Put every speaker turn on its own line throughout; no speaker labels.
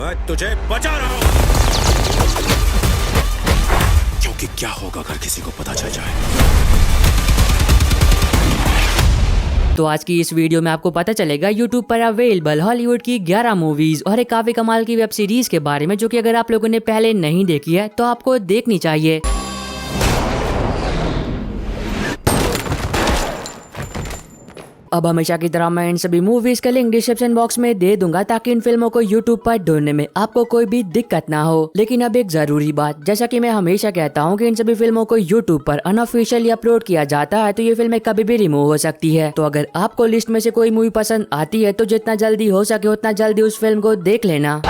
मैं तुझे बचा रहा हूं। क्योंकि क्या होगा अगर किसी को पता चल जाए।
तो आज की इस वीडियो में आपको पता चलेगा YouTube पर अवेलेबल हॉलीवुड की 11 मूवीज और एक काफी कमाल की वेब सीरीज के बारे में, जो कि अगर आप लोगों ने पहले नहीं देखी है तो आपको देखनी चाहिए। अब हमेशा की तरह मैं इन सभी मूवीज का लिंक डिस्क्रिप्शन बॉक्स में दे दूंगा, ताकि इन फिल्मों को YouTube पर ढूंढने में आपको कोई भी दिक्कत ना हो। लेकिन अब एक जरूरी बात, जैसा कि मैं हमेशा कहता हूं कि इन सभी फिल्मों को YouTube पर अनऑफिशियली अपलोड किया जाता है, तो ये फिल्में कभी भी रिमूव हो सकती है। तो अगर आपको लिस्ट में से कोई मूवी पसंद आती है तो जितना जल्दी हो सके उतना जल्दी उस फिल्म को देख लेना।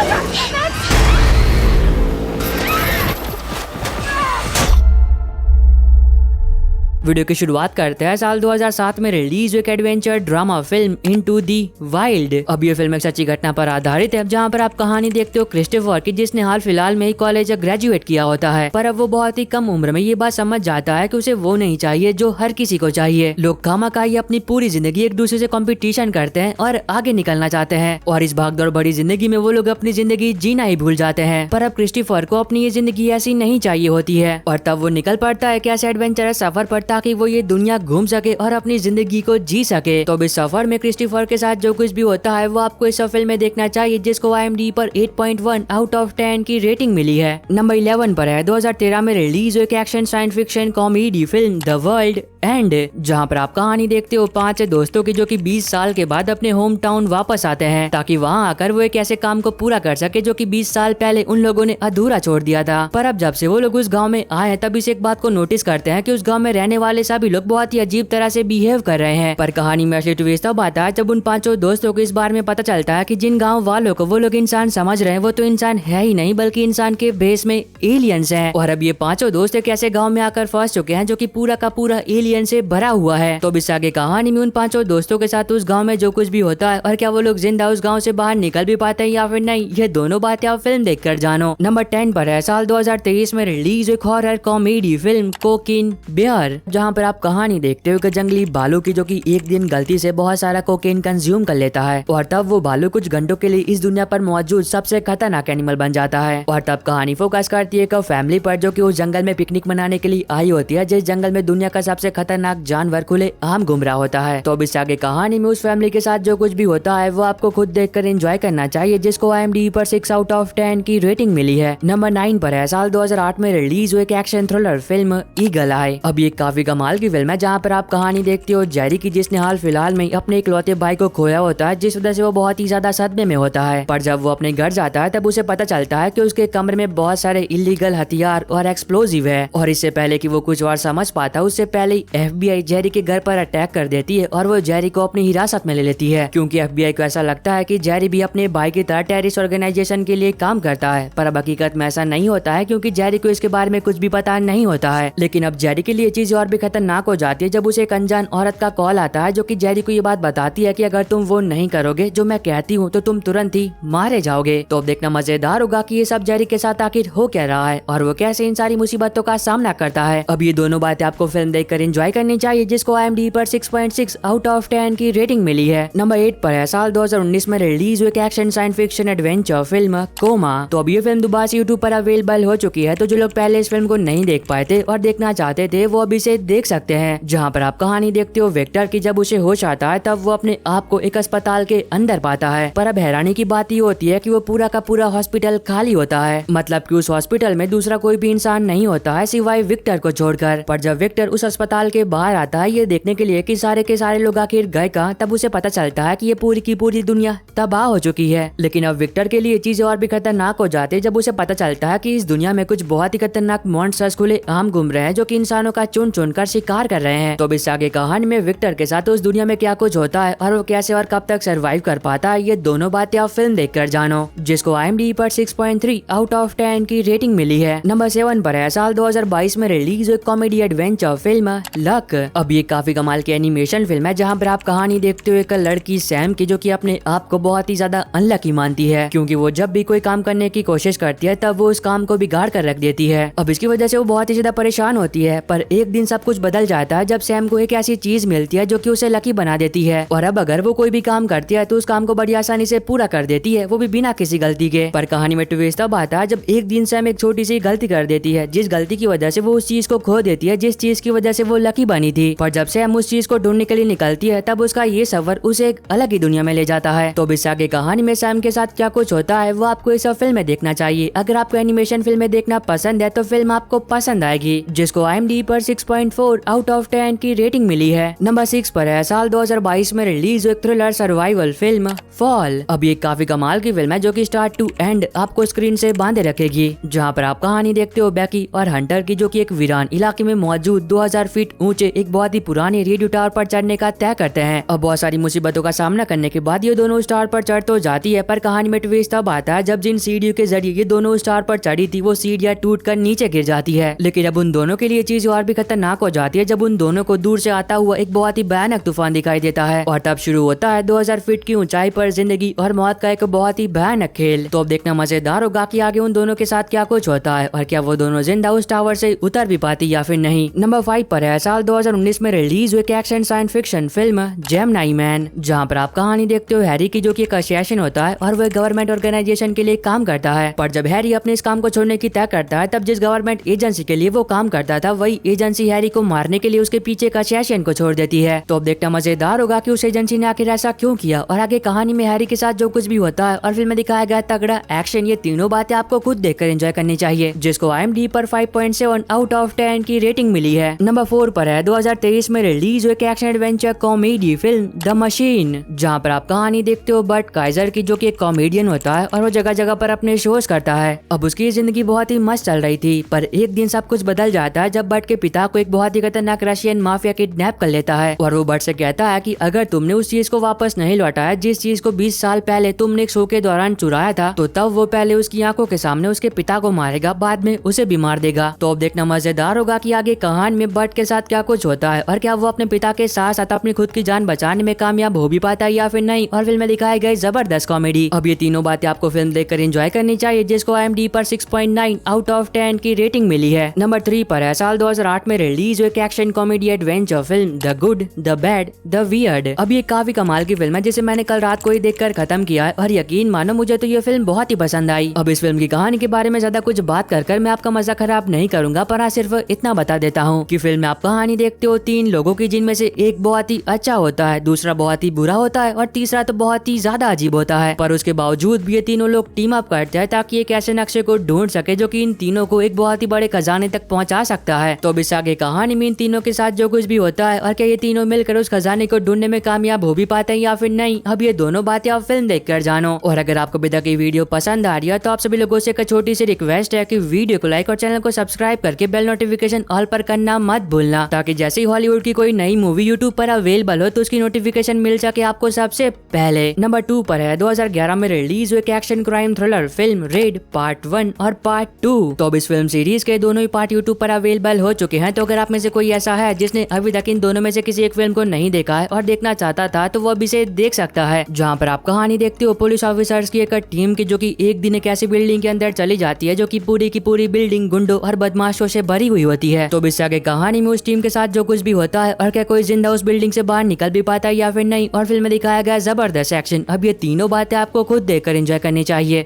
वीडियो की शुरुआत करते हैं साल 2007 में रिलीज एक adventure drama film into the wild. अब ये फिल्म एक सच्ची घटना पर आधारित है, जहाँ पर आप कहानी देखते हो क्रिस्टोफर की, जिसने हाल फिलहाल में ही कॉलेज ग्रेजुएट किया होता है, पर अब वो बहुत ही कम उम्र में ये बात समझ जाता है कि उसे वो नहीं चाहिए जो हर किसी को चाहिए। लोग खामखाई अपनी पूरी जिंदगी एक दूसरे से कंपटीशन करते हैं और आगे निकलना चाहते हैं, और इस भागदौड़ भरी जिंदगी में वो लोग अपनी जिंदगी जीना ही भूल जाते हैं। पर अब क्रिस्टोफर को अपनी ये जिंदगी ऐसी नहीं चाहिए होती है, और तब वो निकल पड़ता है कैसे एडवेंचरस सफर पर, ताकि वो ये दुनिया घूम सके और अपनी जिंदगी को जी सके। तो इस सफर में क्रिस्टोफर के साथ जो कुछ भी होता है वो आपको इस फिल्म में देखना चाहिए, जिसको IMDb पर 8.1 आउट ऑफ 10 की रेटिंग मिली है। नंबर 11 पर है 2013 में रिलीज एक action science fiction comedy film the world and, जहाँ पर आप कहानी देखते हो 5 दोस्तों की, जो कि 20 साल के बाद अपने होम टाउन वापस आते हैं, ताकि वहाँ आकर वो एक ऐसे काम को पूरा कर सके जो कि 20 साल पहले उन लोगों ने अधूरा छोड़ दिया था। पर अब जब से वो लोग उस गाँव में आए तब इस एक बात को नोटिस करते हैं कि उस गाँव में रहने वाले सभी लोग बहुत ही अजीब तरह से बिहेव कर रहे हैं। पर कहानी में असली ट्विस्ट तब आता है जब उन 5 दोस्तों को इस बारे में पता चलता है कि जिन गाँव वालों को वो लोग इंसान समझ रहे हैं वो तो इंसान है ही नहीं, बल्कि इंसान के बेस में एलियंस हैं। और अब ये 5 दोस्त एक ऐसे गाँव में आकर फंस चुके हैं जो कि पूरा का पूरा एलियन से भरा हुआ है। तो इस आगे कहानी में उन 5 दोस्तों के साथ उस गाँव में जो कुछ भी होता है, और क्या वो लोग जिंदा उस गाँव से बाहर निकल भी पाते हैं या फिर नहीं, ये दोनों बातें आप फिल्म देख कर जानो। नंबर 10 पर है साल 2023 में रिलीज एक horror comedy film Cocaine Bear, जहाँ पर आप कहानी देखते हो कि जंगली भालू की, जो कि एक दिन गलती से बहुत सारा कोकेन कंज्यूम कर लेता है, और तब वो भालू कुछ घंटों के लिए इस दुनिया पर मौजूद सबसे खतरनाक एनिमल बन जाता है। और तब कहानी फोकस करती है एक फैमिली पर, जो कि उस जंगल में पिकनिक मनाने के लिए आई होती है, जिस जंगल में दुनिया का सबसे खतरनाक जानवर खुले आम घूम रहा होता है। तो अब इस आगे कहानी में उस फैमिली के साथ जो कुछ भी होता है वो आपको खुद देखकर एंजॉय करना चाहिए, जिसको IMDb पर 6 आउट ऑफ 10 की रेटिंग मिली है। नंबर 9 पर है साल 2008 में रिलीज हुई एक एक्शन थ्रिलर फिल्म ईगल आई। अब ये काफी कमाल की फिल्म है, जहाँ पर आप कहानी देखते हो जेरी की, जिसने हाल फिलहाल में अपने इकलौते भाई को खोया होता है, जिस वजह से वो बहुत ही ज्यादा सदमे में होता है। पर जब वो अपने घर जाता है तब उसे पता चलता है कि उसके कमरे में बहुत सारे इलीगल हथियार और एक्सप्लोजिव है, और इससे पहले कि वो कुछ और समझ पाता उससे पहले ही FBI जेरी के घर पर अटैक कर देती है, और वो जेरी को अपनी हिरासत में ले लेती है, क्योंकि FBI को ऐसा लगता है कि जेरी भी अपने भाई की तरह टेररिस्ट ऑर्गेनाइजेशन के लिए काम करता है। पर अब हकीकत में ऐसा नहीं होता है, क्योंकि जेरी को इसके बारे में कुछ भी पता नहीं होता है। लेकिन अब जेरी के लिए चीजें और भी खतरनाक हो जाती है जब उसे एक अनजान औरत का कॉल आता है, जो कि जेरी को ये बात बताती है कि अगर तुम वो नहीं करोगे जो मैं कहती हूँ तो तुम तुरंत ही मारे जाओगे। तो अब देखना मजेदार होगा कि ये सब जेरी के साथ आखिर हो क्या रहा है, और वो कैसे इन सारी मुसीबतों का सामना करता है। अब ये दोनों बातें आपको फिल्म देखकर एंजॉय करनी चाहिए, जिसको IMDb पर 6.6 आउट ऑफ 10 की रेटिंग मिली है। नंबर 8 पर है साल 2019 में रिलीज हुई एक action science fiction adventure film Coma. तो अब ये फिल्म दोबारा से YouTube पर अवेलेबल हो चुकी है, तो जो लोग पहले इस फिल्म को नहीं देख पाए थे और देखना चाहते थे वो अभी से देख सकते हैं, जहाँ पर आप कहानी देखते हो विक्टर की, जब उसे होश आता है तब वो अपने आप को एक अस्पताल के अंदर पाता है। पर अब हैरानी की बात ये होती है कि वो पूरा का पूरा हॉस्पिटल खाली होता है, मतलब कि उस हॉस्पिटल में दूसरा कोई भी इंसान नहीं होता है सिवाय विक्टर को छोड़कर। पर जब विक्टर उस अस्पताल के बाहर आता है ये देखने के लिए कि सारे के सारे लोग आखिर गए कहाँ, तब उसे पता चलता है कि ये पूरी की पूरी दुनिया तबाह हो चुकी है। लेकिन अब विक्टर के लिए चीजें और भी खतरनाक हो जाती है जब उसे पता चलता है कि इस दुनिया में कुछ बहुत ही खतरनाक मॉन्स्टर्स खुले आम घूम रहे हैं, जो कि इंसानों का चुन चुन कर शिकार कर रहे हैं। तो इस आगे कहानी में विक्टर के साथ उस दुनिया में क्या कुछ होता है और वो कैसे और कब तक सरवाइव कर पाता है, ये दोनों बातें आप फिल्म देखकर जानो, जिसको IMDb पर 6.3 आउट ऑफ 10 की रेटिंग मिली है। नंबर 7 पर है साल 2022 में रिलीज हुई कॉमेडी एडवेंचर फिल्म लक। अब ये काफी कमाल की एनिमेशन फिल्म है, जहाँ पर आप कहानी देखते हो एक लड़की सैम की, जो कि अपने आप को बहुत ही ज्यादा अनलकी मानती है, क्योंकि वो जब भी कोई काम करने की कोशिश करती है तब वो उस काम को बिगाड़ कर रख देती है। अब इसकी वजह से वो बहुत ही ज्यादा परेशान होती है। पर एक दिन सब कुछ बदल जाता है जब सैम को एक ऐसी चीज मिलती है जो कि उसे लकी बना देती है, और अब अगर वो कोई भी काम करती है तो उस काम को बड़ी आसानी से पूरा कर देती है, वो भी बिना किसी गलती के। पर कहानी में ट्विस्ट तब आता है जब एक दिन सैम एक छोटी सी गलती कर देती है, जिस गलती की वजह से वो उस चीज को खो देती है जिस चीज की वजह से वो लकी बनी थी। पर जब सैम उस चीज को ढूंढने के लिए निकलती है तब उसका ये सफर उसे एक अलग ही दुनिया में ले जाता है। तो इस आगे कहानी में सैम के साथ क्या कुछ होता है वो आपको इस फिल्म में देखना चाहिए। अगर आपको एनिमेशन फिल्में देखना पसंद है तो फिल्म आपको पसंद आएगी, जिसको IMDb पर 6.4 आउट ऑफ 10 की रेटिंग मिली है। नंबर 6 पर है साल 2022 में रिलीज एक थ्रिलर सर्वाइवल फिल्म फॉल। अब ये काफी कमाल की फिल्म है जो कि स्टार्ट टू एंड आपको स्क्रीन से बांधे रखेगी, जहाँ पर आप कहानी देखते हो बैकी और हंटर की, जो कि एक वीरान इलाके में मौजूद 2000 फीट ऊंचे एक बहुत ही पुराने रेडियो टावर पर चढ़ने का तय करते हैं। अब बहुत सारी मुसीबतों का सामना करने के बाद ये दोनों स्टार पर चढ़ तो जाती है, पर कहानी में ट्विस्ट तब आता है जब जिन सीढ़ियों के जरिए ये दोनों स्टार पर चढ़ी थी वो सीढ़ियां टूट कर नीचे गिर जाती है। लेकिन अब उन दोनों के लिए चीज और भी खतरनाक हो जाती है जब उन दोनों को दूर से आता हुआ एक बहुत ही भयानक तूफान दिखाई देता है, और तब शुरू होता है 2000 फीट की ऊंचाई पर जिंदगी और मौत का एक बहुत ही भयानक खेल। तो अब देखना मजेदार होगा कि आगे उन दोनों के साथ क्या कुछ होता है और क्या वो दोनों जिंदा उस टावर से उतर भी पाती या फिर नहीं। नंबर 5 पर है साल 2019 में रिलीज हुई action science fiction film Gemini man, जहाँ पर आप कहानी देखते हो हैरी की, जो कि एक असैसिन होता है और वो गवर्नमेंट ऑर्गेनाइजेशन के लिए काम करता है। पर जब हैरी अपने इस काम को छोड़ने की तय करता है तब जिस गवर्नमेंट एजेंसी के लिए वो काम करता था वही एजेंसी हैरी को मारने के लिए उसके पीछे एक असैसिन को छोड़ देती है। तो अब देखना मजेदार होगा कि उस एजेंसी ने आखिर ऐसा क्यों किया और आगे कहानी में हैरी के साथ जो कुछ भी होता है और फिल्म में दिखाया गया तगड़ा एक्शन, ये तीनों बातें आपको खुद देखकर एंजॉय करनी चाहिए, जिसको IMDb पर 5.7 आउट ऑफ 10 की रेटिंग मिली है। नंबर 4 पर है 2023 में रिलीज हुई action adventure comedy film the machine, जहाँ पर आप कहानी देखते हो बट काइजर की, जो कि एक कॉमेडियन होता है और वो जगह जगह पर अपने शोज करता है। अब उसकी जिंदगी बहुत ही मस्त चल रही थी, पर एक दिन सब कुछ बदल जाता है जब बट के पिता को एक बहुत ही खतरनाक रशियन माफिया किडनैप कर लेता है, और वो बट से कहता है कि अगर तुमने उस चीज को वापस नहीं लौटाया जिस चीज को 20 साल पहले तुमने एक शो के दौरान चुराया था, तो तब वो पहले उसकी आंखों के सामने उसके पिता को मारेगा, बाद में उसे भी मार देगा। तो अब देखना मजेदार होगा कि आगे कहानी में बट के साथ क्या कुछ होता है और क्या वो अपने पिता के साथ साथ अपनी खुद की जान बचाने में कामयाब हो भी पाता है या फिर नहीं, और फिल्म में दिखाई गई जबरदस्त कॉमेडी। अब ये तीनों बातें आपको फिल्म देखकर एंजॉय करनी चाहिए, जिसको IMDb पर 6.9 आउट ऑफ 10 की रेटिंग मिली है। नंबर 3 पर है साल 2008 में रिलीज हुई action comedy adventure film the good the bad the weird. अब ये काफी कमाल की फिल्म है जिसे मैंने कल रात को ही देखकर खत्म किया है, और यकीन मानो मुझे तो ये फिल्म बहुत ही पसंद आई। अब इस फिल्म की कहानी के बारे में ज्यादा कुछ बात कर मैं आपका मजा खराब नहीं करूंगा, पर सिर्फ इतना बता देता हूँ कि फिल्म में आप कहानी देखते हो 3 लोगों की, जिनमें से एक बहुत ही अच्छा होता है, दूसरा बहुत ही बुरा होता है और तीसरा तो बहुत ही ज्यादा अजीब होता है। पर उसके बावजूद भी ये तीनों लोग टीम अप करते हैं ताकि एक ऐसे नक्शे को ढूंढ सके जो कि इन तीनों को एक बहुत ही बड़े खजाने तक पहुंचा सकता है। तो अब इस आगे कहानी में इन तीनों के साथ जो कुछ भी होता है और क्या ये तीनों मिलकर उस खजाने को ढूंढने में कामयाब हो भी पाते हैं या फिर नहीं, अब ये दोनों बातें आप फिल्म देखकर जानो। और अगर आपको अभी तक ये वीडियो पसंद आ रही है तो आप सभी लोगों से एक छोटी सी रिक्वेस्ट है कि वीडियो को लाइक और चैनल को सब्सक्राइब करके बेल नोटिफिकेशन ऑल पर करना मत भूलना, ताकि जैसे ही हॉलीवुड की कोई नई मूवी यूट्यूब पर अवेलेबल हो तो उसकी नोटिफिकेशन मिल सके आपको सबसे पहले। नंबर 2 पर है 2011 में रिलीज हुई action crime thriller film red part 1 और पार्ट 2। तो अब इस फिल्म सीरीज के दोनों ही पार्ट यूट्यूब पर अवेलेबल हो चुके हैं, तो अगर आप में से कोई ऐसा है जिसने अभी तक इन दोनों में से किसी एक फिल्म को नहीं देखा है और देखना चाहता था तो वो अभी से देख सकता है, जहाँ पर आप कहानी देखते हो पुलिस ऑफिसर्स की एक टीम की, जो कि एक दिन एक ऐसी बिल्डिंग के अंदर चली जाती है जो कि पूरी की पूरी बिल्डिंग गुंडों और बदमाशों से भरी हुई होती है। तो इससे आगे कहानी में उस टीम के साथ जो कुछ भी होता है और क्या कोई जिंदा उस बिल्डिंग से बाहर निकल भी पाता है या फिर नहीं, और फिल्म में दिखाया गया जबरदस्त एक्शन। अब ये तीनों बातें आपको खुद देखकर एंजॉय करनी चाहिए।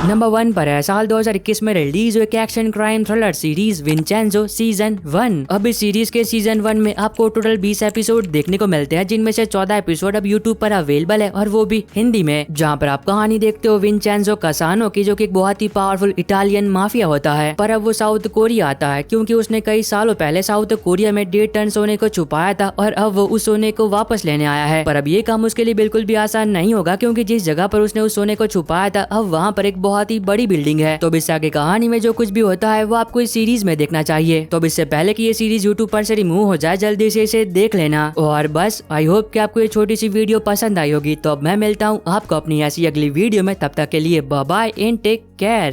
नंबर 1 पर है साल 2021 में रिलीज हुई action crime thriller series Vincenzo season 1। अब इस सीरीज के सीजन 1 में आपको टोटल 20 एपिसोड देखने को मिलते हैं, जिनमें से 14 एपिसोड अब यूट्यूब पर अवेलेबल है और वो भी हिंदी में, जहाँ पर आप कहानी देखते हो विंचेंजो कासानो की, जो कि एक बहुत ही पावरफुल इटालियन माफिया होता है, पर अब वो साउथ कोरिया आता है क्योंकि उसने कई सालों पहले साउथ कोरिया में 1.5 टन सोने को छुपाया था और अब वो उस सोने को वापस लेने आया है। पर अब ये काम उसके लिए बिल्कुल भी आसान नहीं होगा, क्योंकि जिस जगह पर उसने उस सोने को छुपाया था अब वहाँ पर एक बहुत ही बड़ी बिल्डिंग है। तो इससे आगे कहानी में जो कुछ भी होता है वो आपको इस सीरीज में देखना चाहिए। तो इससे पहले कि ये सीरीज यूट्यूब पर से रिमूव हो जाए जल्दी से इसे देख लेना। और बस आई होप कि आपको ये छोटी सी वीडियो पसंद आई होगी। तो अब मैं मिलता हूँ आपको अपनी ऐसी अगली वीडियो में, तब तक के लिए bye bye and take care.